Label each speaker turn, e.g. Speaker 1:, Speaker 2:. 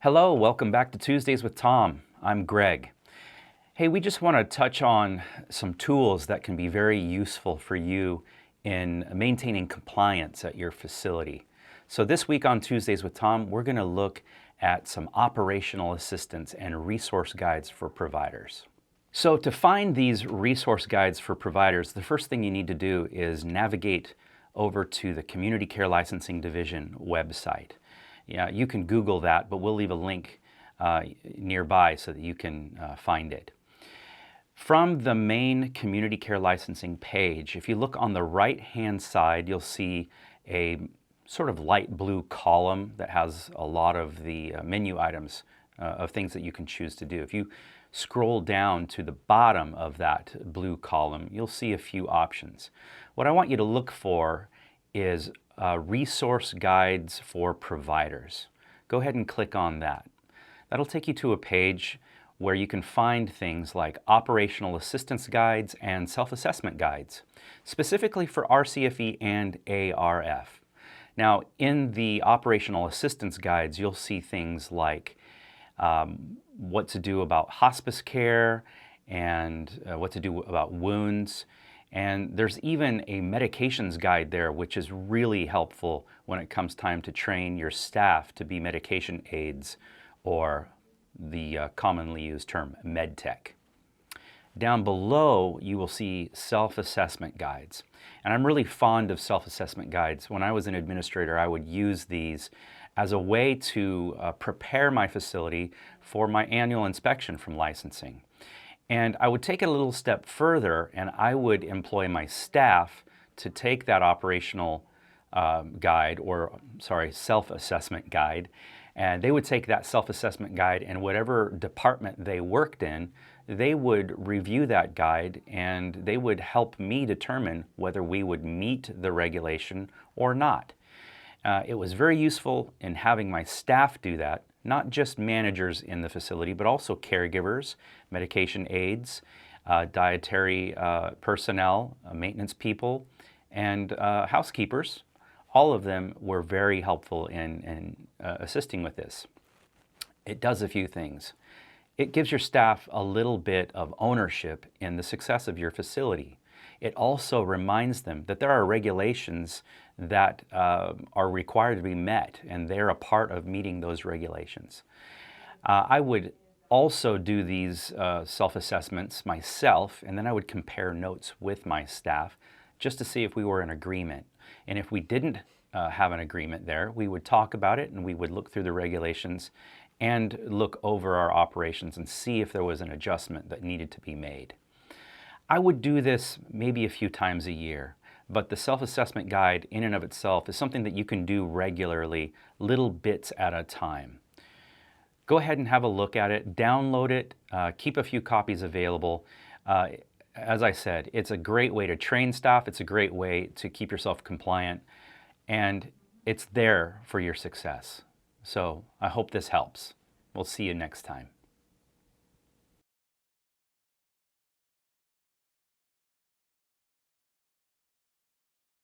Speaker 1: Hello, welcome back to Tuesdays with Tom. I'm Greg. Hey, we just want to touch on some tools that can be very useful for you in maintaining compliance at your facility. So this week on Tuesdays with Tom, we're going to look at some operational assistance and resource guides for providers. So to find these resource guides for providers, the first thing you need to do is navigate over to the Community Care Licensing Division website. Yeah, you can Google that, but we'll leave a link nearby so that you can find it. From the main Community Care Licensing page, if you look on the right-hand side, you'll see a sort of light blue column that has a lot of the menu items of things that you can choose to do. If you scroll down to the bottom of that blue column, you'll see a few options. What I want you to look for is resource guides for providers. Go ahead and click on that. That'll take you to a page where you can find things like operational assistance guides and self-assessment guides, specifically for RCFE and ARF. Now, in the operational assistance guides, you'll see things like what to do about hospice care and what to do about wounds. And there's even a medications guide there, which is really helpful when it comes time to train your staff to be medication aides, or the commonly used term medtech. Down below, you will see self-assessment guides. And I'm really fond of self-assessment guides. When I was an administrator, I would use these as a way to prepare my facility for my annual inspection from licensing. And I would take it a little step further, and I would employ my staff to take that operational self-assessment guide, and they would take that self-assessment guide, and whatever department they worked in, they would review that guide, and they would help me determine whether we would meet the regulation or not. It was very useful in having my staff do that, not just managers in the facility, but also caregivers, medication aides, dietary personnel, maintenance people, and housekeepers. All of them were very helpful in assisting with this. It does a few things. It gives your staff a little bit of ownership in the success of your facility. It also reminds them that there are regulations that are required to be met, and they're a part of meeting those regulations. I would also do these self-assessments myself, and then I would compare notes with my staff just to see if we were in agreement. And if we didn't have an agreement there, we would talk about it, and we would look through the regulations and look over our operations and see if there was an adjustment that needed to be made. I would do this maybe a few times a year, but the self-assessment guide in and of itself is something that you can do regularly, little bits at a time. Go ahead and have a look at it, download it, keep a few copies available. As I said, it's a great way to train staff, it's a great way to keep yourself compliant, and it's there for your success. So I hope this helps. We'll see you next time.